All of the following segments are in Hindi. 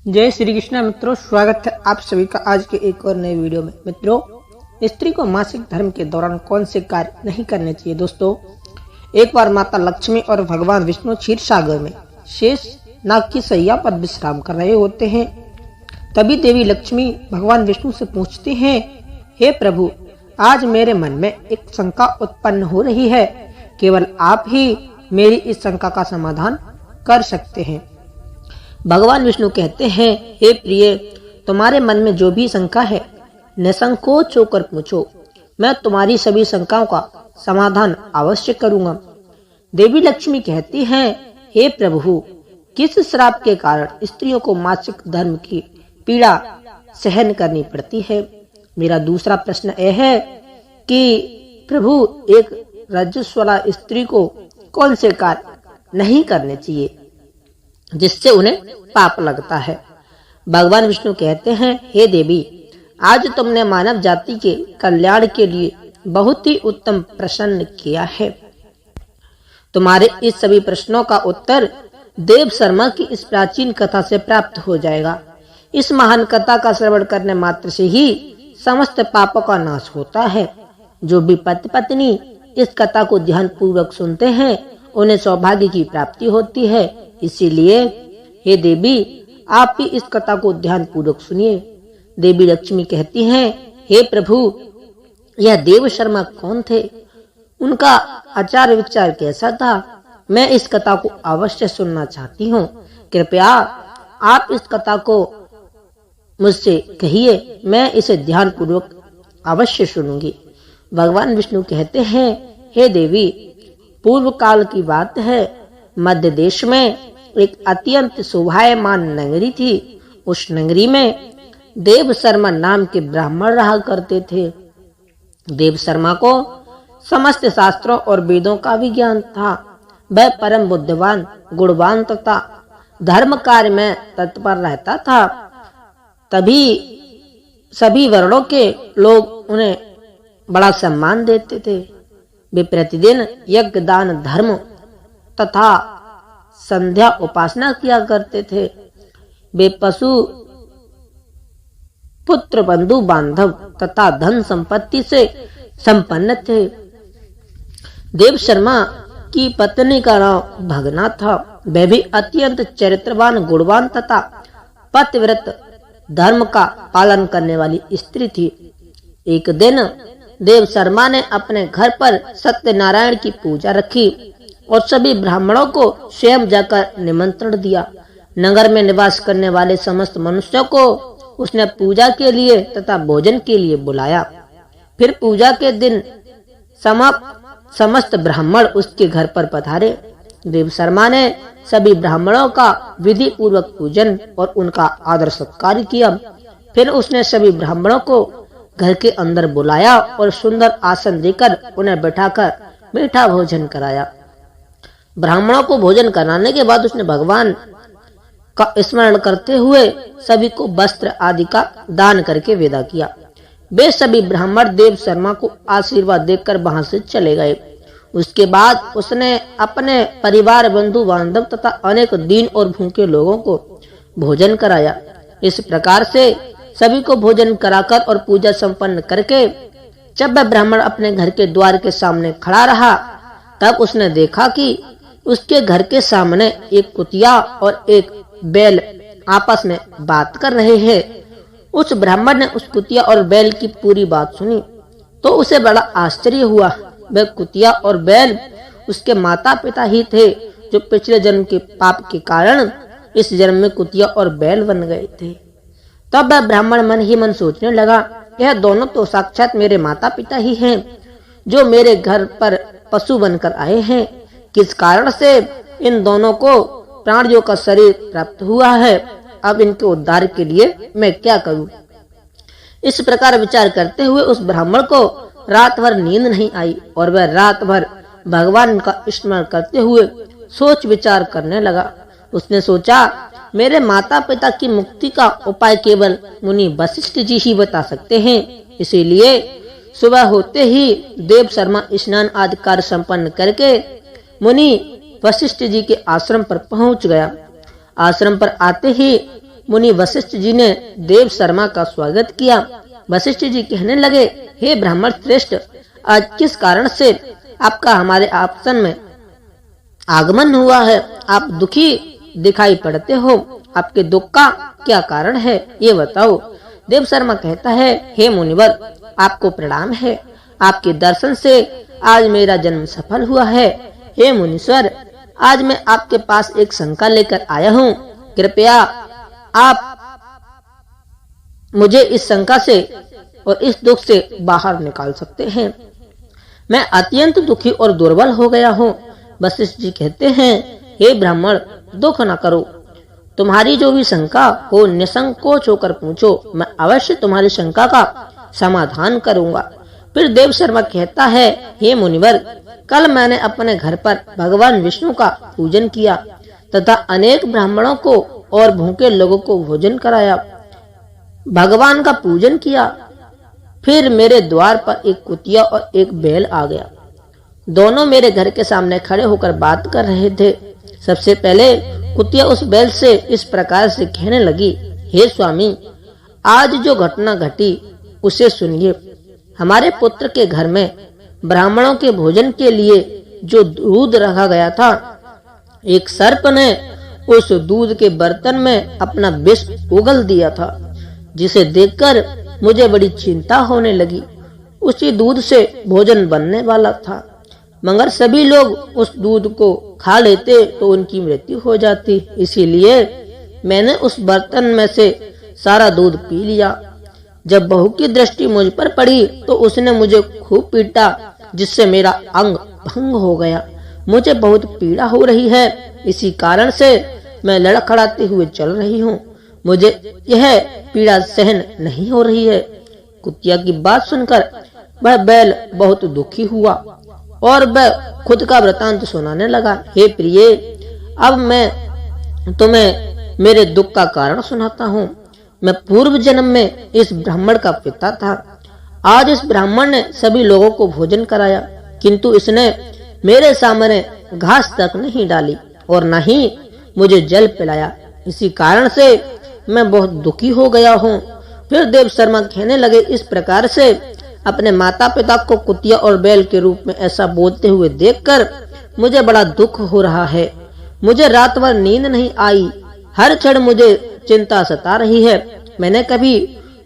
जय श्री कृष्ण मित्रों, स्वागत है आप सभी का आज के एक और नए वीडियो में। मित्रों, स्त्री को मासिक धर्म के दौरान कौन से कार्य नहीं करने चाहिए। दोस्तों, एक बार माता लक्ष्मी और भगवान विष्णु क्षीर सागर में शेष नाग की सैया पर विश्राम कर रहे होते हैं। तभी देवी लक्ष्मी भगवान विष्णु से पूछती हैं, हे प्रभु, आज मेरे मन में एक शंका उत्पन्न हो रही है। केवल आप ही मेरी इस शंका का समाधान कर सकते हैं। भगवान विष्णु कहते हैं, हे प्रिय, तुम्हारे मन में जो भी शंका है निसंकोच होकर पूछो, मैं तुम्हारी सभी शंकाओं का समाधान अवश्य करूंगा। देवी लक्ष्मी कहती हैं, हे प्रभु, किस श्राप के कारण स्त्रियों को मासिक धर्म की पीड़ा सहन करनी पड़ती है। मेरा दूसरा प्रश्न यह है कि प्रभु, एक रजस्वला स्त्री को कौन से कार्य नहीं करने चाहिए जिससे उन्हें पाप लगता है। भगवान विष्णु कहते हैं, हे देवी, आज तुमने मानव जाति के कल्याण के लिए बहुत ही उत्तम प्रश्न किया है। तुम्हारे इस सभी प्रश्नों का उत्तर देव शर्मा की इस प्राचीन कथा से प्राप्त हो जाएगा। इस महान कथा का श्रवण करने मात्र से ही समस्त पापों का नाश होता है। जो भी पति पत्नी इस कथा को ध्यान पूर्वक सुनते हैं उन्हें सौभाग्य की प्राप्ति होती है। इसीलिए हे देवी, आप भी इस कथा को ध्यान पूर्वक सुनिए। देवी लक्ष्मी कहती हैं, हे प्रभु, यह देव शर्मा कौन थे, उनका आचार विचार कैसा था, मैं इस कथा को अवश्य सुनना चाहती हूँ। कृपया आप इस कथा को मुझसे कहिए, मैं इसे ध्यान पूर्वक अवश्य सुनूंगी। भगवान विष्णु कहते हैं, हे देवी, पूर्व काल की बात है। मध्य देश में एक अत्यंत शोभायमान नगरी थी। उस नगरी में देव शर्मा नाम के ब्राह्मण रहा करते थे। देव शर्मा को समस्त शास्त्रों और वेदों का भी ज्ञान था। वह परम बुद्धिमान, गुणवान तथा धर्म कार्य में तत्पर रहता था। तभी सभी वर्णों के लोग उन्हें बड़ा सम्मान देते थे। वे प्रतिदिन यज्ञ, दान, धर्म तथा संध्या उपासना किया करते थे। वे पशु, पुत्र, बंधु बांधव तथा धन संपत्ति से संपन्न थे। देव शर्मा की पत्नी का नाम भगना था। वह भी अत्यंत चरित्रवान, गुणवान तथा पतिव्रत, धर्म का पालन करने वाली स्त्री थी। एक दिन देव शर्मा ने अपने घर पर सत्यनारायण की पूजा रखी और सभी ब्राह्मणों को स्वयं जाकर निमंत्रण दिया। नगर में निवास करने वाले समस्त मनुष्यों को उसने पूजा के लिए तथा भोजन के लिए बुलाया। फिर पूजा के दिन समस्त ब्राह्मण उसके घर पर पधारे। देव शर्मा ने सभी ब्राह्मणों का विधि पूर्वक पूजन और उनका आदर सत्कार किया। फिर उसने सभी ब्राह्मणों को घर के अंदर बुलाया और सुंदर आसन देकर उन्हें बैठाकर मीठा भोजन कराया। ब्राह्मणों को भोजन कराने के बाद उसने भगवान का स्मरण करते हुए सभी को वस्त्र आदि का दान करके विदा किया। वे सभी ब्राह्मण देव शर्मा को आशीर्वाद देकर वहां से चले गए। उसके बाद उसने अपने परिवार, बंधु बांधव तथा अनेक दीन और भूखे लोगों को भोजन कराया। इस प्रकार से सभी को भोजन कराकर और पूजा संपन्न करके जब वह ब्राह्मण अपने घर के द्वार के सामने खड़ा रहा, तब उसने देखा कि उसके घर के सामने एक कुतिया और एक बैल आपस में बात कर रहे हैं। उस ब्राह्मण ने उस कुतिया और बैल की पूरी बात सुनी तो उसे बड़ा आश्चर्य हुआ। वह कुतिया और बैल उसके माता पिता ही थे, जो पिछले जन्म के पाप के कारण इस जन्म में कुतिया और बैल बन गए थे। तब वह ब्राह्मण मन ही मन सोचने लगा, यह दोनों तो साक्षात मेरे माता पिता ही हैं, जो मेरे घर पर पशु बनकर आए हैं। किस कारण से इन दोनों को प्राणियों का शरीर प्राप्त हुआ है। अब इनके उद्धार के लिए मैं क्या करूं। इस प्रकार विचार करते हुए उस ब्राह्मण को रात भर नींद नहीं आई और वह रात भर भगवान का स्मरण करते हुए सोच विचार करने लगा। उसने सोचा, मेरे माता पिता की मुक्ति का उपाय केवल मुनि वशिष्ठ जी ही बता सकते हैं। इसीलिए सुबह होते ही देव शर्मा स्नान आदि कार्य संपन्न करके मुनि वशिष्ठ जी के आश्रम पर पहुंच गया। आश्रम पर आते ही मुनि वशिष्ठ जी ने देव शर्मा का स्वागत किया। वशिष्ठ जी कहने लगे, हे ब्राह्मण श्रेष्ठ, आज किस कारण से आपका हमारे आसन में आगमन हुआ है? आप दुखी दिखाई पड़ते हो, आपके दुख का क्या कारण है, ये बताओ। देव शर्मा कहता है, हे मुनिवर, आपको प्रणाम है। आपके दर्शन से आज मेरा जन्म सफल हुआ है। हे मुनीश्वर, आज मैं आपके पास एक शंका लेकर आया हूँ। कृपया आप मुझे इस शंका से और इस दुख से बाहर निकाल सकते हैं। मैं अत्यंत दुखी और दुर्बल हो गया हूँ। वशिष्ठ जी कहते हैं, हे ब्राह्मण, दुख न करो। तुम्हारी जो भी शंका हो निसंकोच होकर पूछो, मैं अवश्य तुम्हारी शंका का समाधान करूंगा। फिर देव शर्मा कहता है, हे मुनिवर, कल मैंने अपने घर पर भगवान विष्णु का पूजन किया तथा अनेक ब्राह्मणों को और भूखे लोगों को भोजन कराया, भगवान का पूजन किया। फिर मेरे द्वार पर एक कुतिया और एक बैल आ गया। दोनों मेरे घर के सामने खड़े होकर बात कर रहे थे। सबसे पहले कुतिया उस बैल से इस प्रकार से कहने लगी, हे स्वामी, आज जो घटना घटी उसे सुनिए। हमारे पुत्र के घर में ब्राह्मणों के भोजन के लिए जो दूध रखा गया था, एक सर्प ने उस दूध के बर्तन में अपना विष उगल दिया था, जिसे देखकर मुझे बड़ी चिंता होने लगी। उसी दूध से भोजन बनने वाला था, मगर सभी लोग उस दूध को खा लेते तो उनकी मृत्यु हो जाती। इसीलिए मैंने उस बर्तन में से सारा दूध पी लिया। जब बहू की दृष्टि मुझ पर पड़ी तो उसने मुझे खूब पीटा, जिससे मेरा अंग भंग हो गया। मुझे बहुत पीड़ा हो रही है, इसी कारण से मैं लड़खड़ाते हुए चल रही हूँ। मुझे यह पीड़ा सहन नहीं हो रही है। कुतिया की बात सुनकर वह बैल बहुत दुखी हुआ और वह खुद का वृतांत सुनाने लगा। हे प्रिय, अब मैं तुम्हें मेरे दुख का कारण सुनाता हूँ। मैं पूर्व जन्म में इस ब्राह्मण का पिता था। आज इस ब्राह्मण ने सभी लोगों को भोजन कराया, किंतु इसने मेरे सामने घास तक नहीं डाली और न ही मुझे जल पिलाया। इसी कारण से मैं बहुत दुखी हो गया हूँ। फिर देव शर्मा कहने लगे, इस प्रकार से अपने माता पिता को कुतिया और बैल के रूप में ऐसा बोलते हुए देखकर मुझे बड़ा दुख हो रहा है। मुझे रात भर नींद नहीं आई, हर क्षण मुझे चिंता सता रही है। मैंने कभी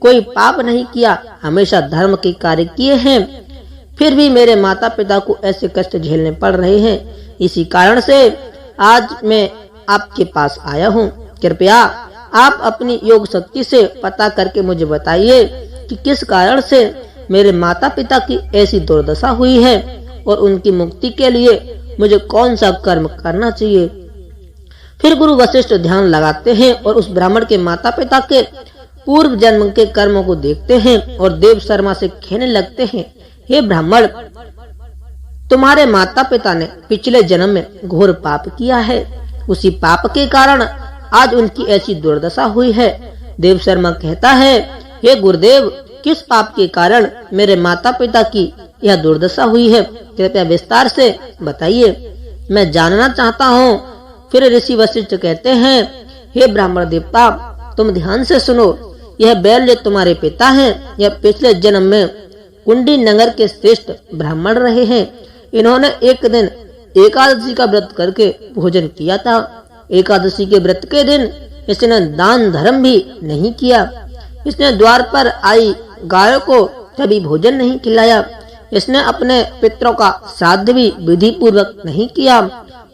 कोई पाप नहीं किया, हमेशा धर्म के कार्य किए हैं, फिर भी मेरे माता पिता को ऐसे कष्ट झेलने पड़ रहे हैं। इसी कारण से आज मैं आपके पास आया हूँ। कृपया आप अपनी योग शक्ति से पता करके मुझे बताइए कि किस कारण से मेरे माता पिता की ऐसी दुर्दशा हुई है और उनकी मुक्ति के लिए मुझे कौन सा कर्म करना चाहिए। फिर गुरु वशिष्ठ ध्यान लगाते हैं और उस ब्राह्मण के माता पिता के पूर्व जन्म के कर्मों को देखते हैं और देव शर्मा से कहने लगते हैं, हे ब्राह्मण, तुम्हारे माता पिता ने पिछले जन्म में घोर पाप किया है। उसी पाप के कारण आज उनकी ऐसी दुर्दशा हुई है। देव शर्मा कहता है, हे गुरुदेव, किस पाप के कारण मेरे माता पिता की यह दुर्दशा हुई है, कृपया विस्तार से बताइए, मैं जानना चाहता हूँ। फिर ऋषि वशिष्ठ कहते हैं, हे ब्राह्मण देवता, तुम ध्यान से सुनो। यह बैल जो तुम्हारे पिता हैं, यह पिछले जन्म में कुंडी नगर के श्रेष्ठ ब्राह्मण रहे हैं। इन्होंने एक दिन एकादशी का व्रत करके भोजन किया था। एकादशी के व्रत के दिन इसने दान धर्म भी नहीं किया। इसने द्वार पर आई गायों को कभी भोजन नहीं खिलाया। इसने अपने पितरों का श्राद्ध भी विधि पूर्वक नहीं किया।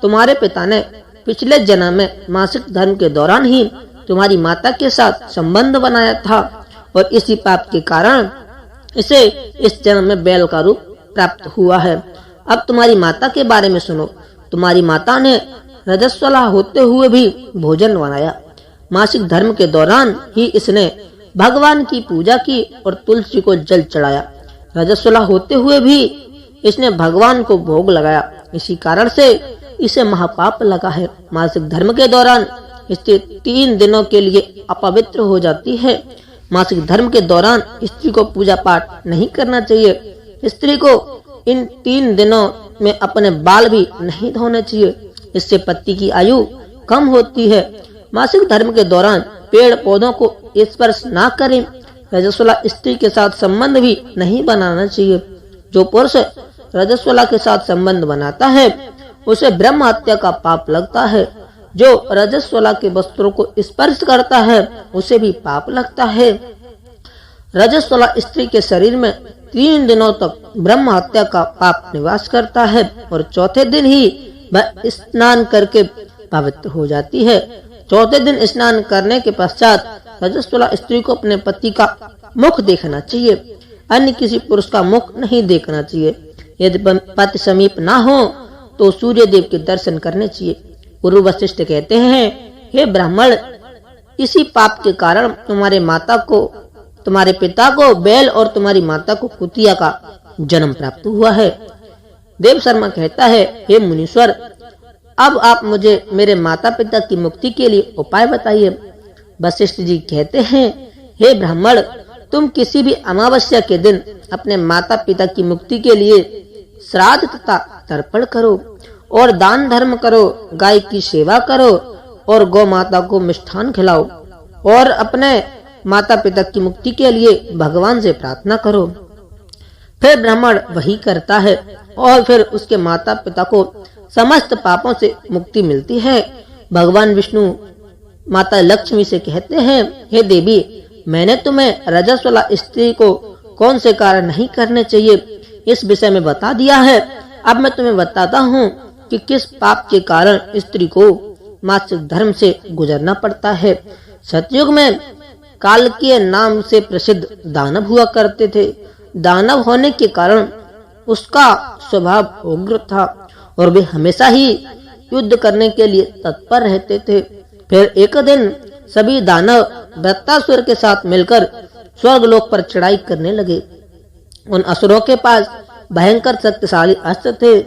तुम्हारे पिता ने पिछले जन्म में मासिक धर्म के दौरान ही तुम्हारी माता के साथ संबंध बनाया था और इसी पाप के कारण इसे इस जन्म में बैल का रूप प्राप्त हुआ है। अब तुम्हारी माता के बारे में सुनो। तुम्हारी माता ने रजस्वला होते हुए भी भोजन बनाया। मासिक धर्म के दौरान ही इसने भगवान की पूजा की और तुलसी को जल चढ़ाया। रजस्वला होते हुए भी इसने भगवान को भोग लगाया। इसी कारण से इसे महापाप लगा है। मासिक धर्म के दौरान स्त्री 3 दिनों के लिए अपवित्र हो जाती है। मासिक धर्म के दौरान स्त्री को पूजा पाठ नहीं करना चाहिए। स्त्री को इन 3 दिनों में अपने बाल भी नहीं धोने चाहिए। इससे पति की आयु कम होती है मासिक धर्म के दौरान पेड़ पौधों को स्पर्श ना करें। रजस्वला स्त्री के साथ संबंध भी नहीं बनाना चाहिए। जो पुरुष रजस्वला के साथ संबंध बनाता है उसे ब्रह्म हत्या का पाप लगता है। जो रजस्वला के वस्त्रों को स्पर्श करता है उसे भी पाप लगता है। रजस्वला स्त्री के शरीर में 3 दिनों तक ब्रह्म हत्या का पाप निवास करता है और चौथे दिन ही वह स्नान करके पवित्र हो जाती है। चौथे दिन स्नान करने के पश्चात रजस्वला स्त्री को अपने पति का मुख देखना चाहिए, अन्य किसी पुरुष का मुख नहीं देखना चाहिए। यदि पति समीप ना हो तो सूर्य देव के दर्शन करने चाहिए। गुरु वशिष्ठ कहते हैं, हे ब्राह्मण, इसी पाप के कारण तुम्हारे पिता को बैल और तुम्हारी माता को कुतिया का जन्म प्राप्त हुआ है। देव शर्मा कहता है, हे मुनीश्वर, अब आप मुझे मेरे माता पिता की मुक्ति के लिए उपाय बताइए। वशिष्ठ जी कहते हैं, हे ब्राह्मण, तुम किसी भी अमावस्या के दिन अपने माता पिता की मुक्ति के लिए श्राद्ध तथा तर्पण करो और दान धर्म करो, गाय की सेवा करो और गौ माता को मिष्ठान खिलाओ और अपने माता पिता की मुक्ति के लिए भगवान से प्रार्थना करो। फिर ब्राह्मण वही करता है और फिर उसके माता पिता को समस्त पापों से मुक्ति मिलती है। भगवान विष्णु माता लक्ष्मी से कहते हैं, हे देवी, मैंने तुम्हें रजस्वला स्त्री को कौन से कार्य नहीं करने चाहिए इस विषय में बता दिया है। अब मैं तुम्हें बताता हूँ कि किस पाप के कारण स्त्री को मासिक धर्म से गुजरना पड़ता है। सतयुग में काल के नाम से प्रसिद्ध दानव हुआ करते थे। दानव होने के कारण उसका स्वभाव उग्र था और वे हमेशा ही युद्ध करने के लिए तत्पर रहते थे। फिर एक दिन सभी दानव वृत्तासुर के साथ मिलकर स्वर्गलोक पर चढ़ाई करने लगे। उन असुरों के पास भयंकर शक्तिशाली अस्त्र थे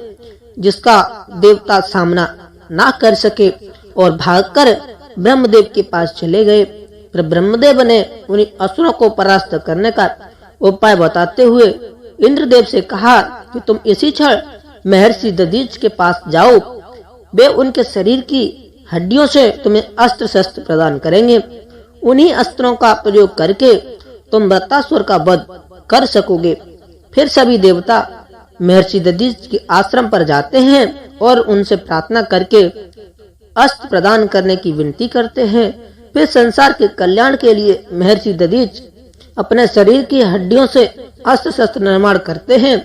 जिसका देवता सामना ना कर सके और भागकर ब्रह्मदेव के पास चले गए। फिर ब्रह्मदेव ने उन्हीं असुरों को परास्त करने का उपाय बताते हुए इंद्रदेव से कहा कि तुम इसी क्षण महर्षि दधीच के पास जाओ। वे उनके शरीर की हड्डियों से तुम्हें अस्त्र शस्त्र प्रदान करेंगे। उन्हीं अस्त्रों का प्रयोग करके तुम वृत्तासुर का वध कर सकोगे। फिर सभी देवता महर्षि दधीच के आश्रम पर जाते हैं और उनसे प्रार्थना करके अस्त्र प्रदान करने की विनती करते हैं। फिर संसार के कल्याण के लिए महर्षि दधीच अपने शरीर की हड्डियों से अस्त्र शस्त्र निर्माण करते हैं।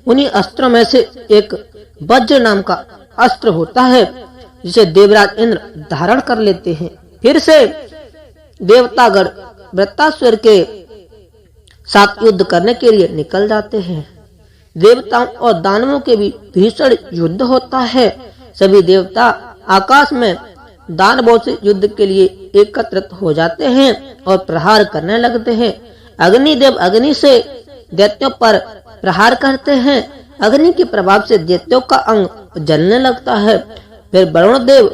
उन्हीं अस्त्रों में से एक वज्र नाम का अस्त्र होता है जिसे देवराज इंद्र धारण कर लेते हैं। फिर से देवतागण वृत्तासुर के साथ युद्ध करने के लिए निकल जाते हैं। देवताओं और दानवों के भी भीषण युद्ध होता है। सभी देवता आकाश में दानवों से युद्ध के लिए एकत्रित हो जाते हैं और प्रहार करने लगते हैं। अग्निदेव अग्नि से दैत्यों पर प्रहार करते हैं। अग्नि के प्रभाव से दैत्यों का अंग जलने लगता है। फिर वरुण देव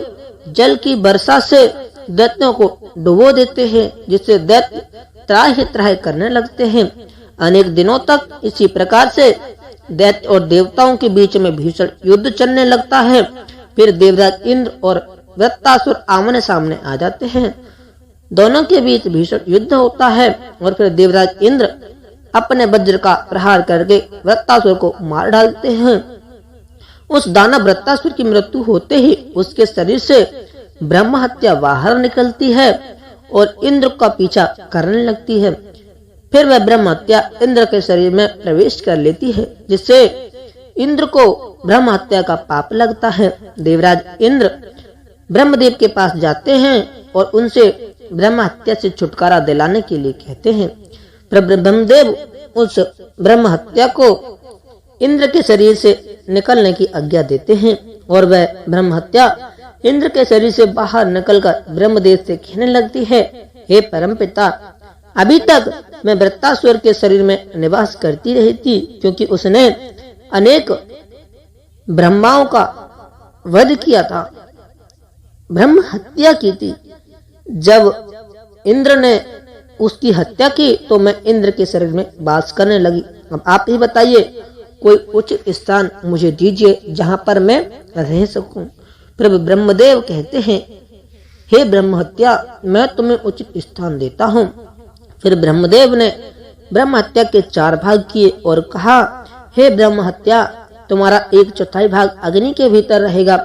जल की वर्षा से दैत्यों को डुबो देते हैं जिससे दैत्य त्राहि त्राहि करने लगते हैं। अनेक दिनों तक इसी प्रकार से दैत्य और देवताओं के बीच में भीषण युद्ध चलने लगता है। फिर देवराज इंद्र और वृत्तासुर आमने सामने आ जाते हैं। दोनों के बीच भीषण युद्ध होता है और फिर देवराज इंद्र अपने वज्र का प्रहार करके वृत्तासुर को मार डालते हैं। उस दानव वृत्तासुर की मृत्यु होते ही उसके शरीर से ब्रह्म हत्या बाहर निकलती है और इंद्र का पीछा करने लगती है। फिर वह ब्रह्म हत्या इंद्र के शरीर में प्रवेश कर लेती है जिससे इंद्र को ब्रह्म हत्या का पाप लगता है। देवराज इंद्र ब्रह्मदेव के पास जाते हैं और उनसे ब्रह्म हत्या से छुटकारा दिलाने के लिए कहते हैं। ब्रह्मदेव उस ब्रह्म हत्या को इंद्र के शरीर से निकलने की आज्ञा देते हैं और वह ब्रह्म हत्या इंद्र के शरीर से बाहर निकलकर ब्रह्मदेव से कहने लगती है, हे परमपिता, अभी तक मैं वृत्तासुर के शरीर में निवास करती रही थी क्योंकि उसने अनेक ब्रह्माओं का वध किया था, ब्रह्म हत्या की थी। जब इंद्र ने उसकी हत्या की तो मैं इंद्र के शरीर में वास करने लगी। अब आप ही बताइए, कोई उचित स्थान मुझे दीजिए जहां पर मैं रह सकूं। प्रभु ब्रह्मदेव कहते हैं, हे ब्रह्महत्या, मैं तुम्हें उचित स्थान देता हूँ। फिर ब्रह्मदेव ने ब्रह्महत्या के 4 भाग किए और कहा, हे ब्रह्महत्या, तुम्हारा 1/4 भाग अग्नि के भीतर रहेगा।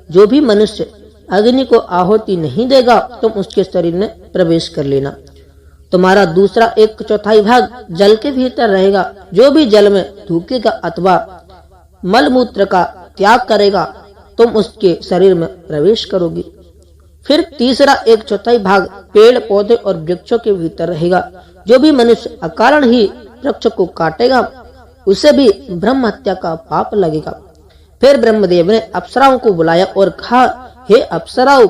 जो भी मनुष्य अग्नि को आहुति नहीं देगा तुम उसके शरीर में प्रवेश कर लेना। तुम्हारा दूसरा 1/4 भाग जल के भीतर रहेगा। जो भी जल में थूकेगा अथवा मलमूत्र का त्याग करेगा तुम उसके शरीर में प्रवेश करोगी। फिर तीसरा 1/4 भाग पेड़ पौधे और वृक्षों के भीतर रहेगा। जो भी मनुष्य अकारण ही वृक्ष को काटेगा उसे भी ब्रह्म हत्या का पाप लगेगा। फिर ब्रह्मदेव ने अप्सराओं को बुलाया और कहा, हे अप्सराओं,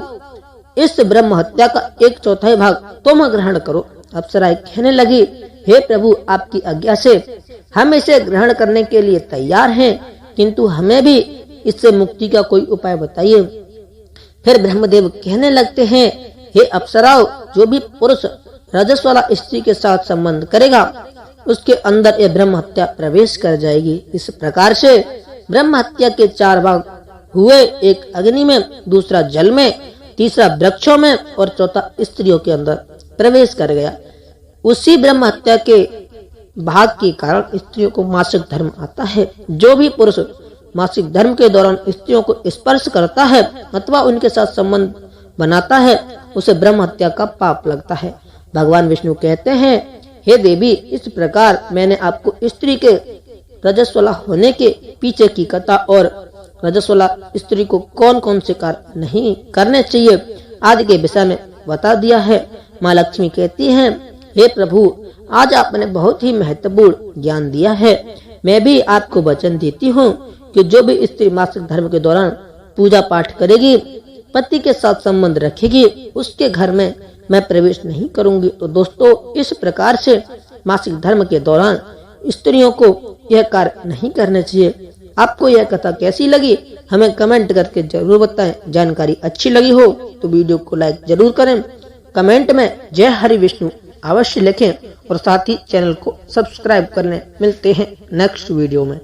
इस ब्रह्म हत्या का 1/4 भाग तुम ग्रहण करो। अप्सराएं कहने लगी, हे प्रभु, आपकी आज्ञा से हम इसे ग्रहण करने के लिए तैयार हैं, किंतु हमें भी इससे मुक्ति का कोई उपाय बताइए। फिर ब्रह्मदेव कहने लगते हैं, हे अप्सराओं, जो भी पुरुष रजस वाला स्त्री के साथ संबंध करेगा उसके अंदर यह ब्रह्म हत्या प्रवेश कर जाएगी। इस प्रकार से ब्रह्म हत्या के 4 भाग हुए, एक अग्नि में, दूसरा जल में, तीसरा वृक्षों में और चौथा स्त्रियों के अंदर प्रवेश कर गया। उसी ब्रह्म हत्या के भाग के कारण स्त्रियों को मासिक धर्म आता है। जो भी पुरुष मासिक धर्म के दौरान स्त्रियों को स्पर्श करता है अथवा उनके साथ संबंध बनाता है उसे ब्रह्म हत्या का पाप लगता है। भगवान विष्णु कहते हैं, हे देवी, इस प्रकार मैंने आपको स्त्री के रजस्वला होने के पीछे की कथा और रजस्वला स्त्री को कौन कौन से कार्य नहीं करने चाहिए आदि के विषय में बता दिया है। माँ लक्ष्मी कहती हैं, हे प्रभु, आज आपने बहुत ही महत्वपूर्ण ज्ञान दिया है। मैं भी आपको वचन देती हूँ कि जो भी स्त्री मासिक धर्म के दौरान पूजा पाठ करेगी, पति के साथ संबंध रखेगी, उसके घर में मैं प्रवेश नहीं करूंगी। तो दोस्तों, इस प्रकार से मासिक धर्म के दौरान स्त्रियों को यह कार्य नहीं करने चाहिए। आपको यह कथा कैसी लगी हमें कमेंट करके जरूर बताएं। जानकारी अच्छी लगी हो तो वीडियो को लाइक जरूर करें। कमेंट में जय हरि विष्णु अवश्य लिखें और साथ ही चैनल को सब्सक्राइब करने। मिलते हैं नेक्स्ट वीडियो में।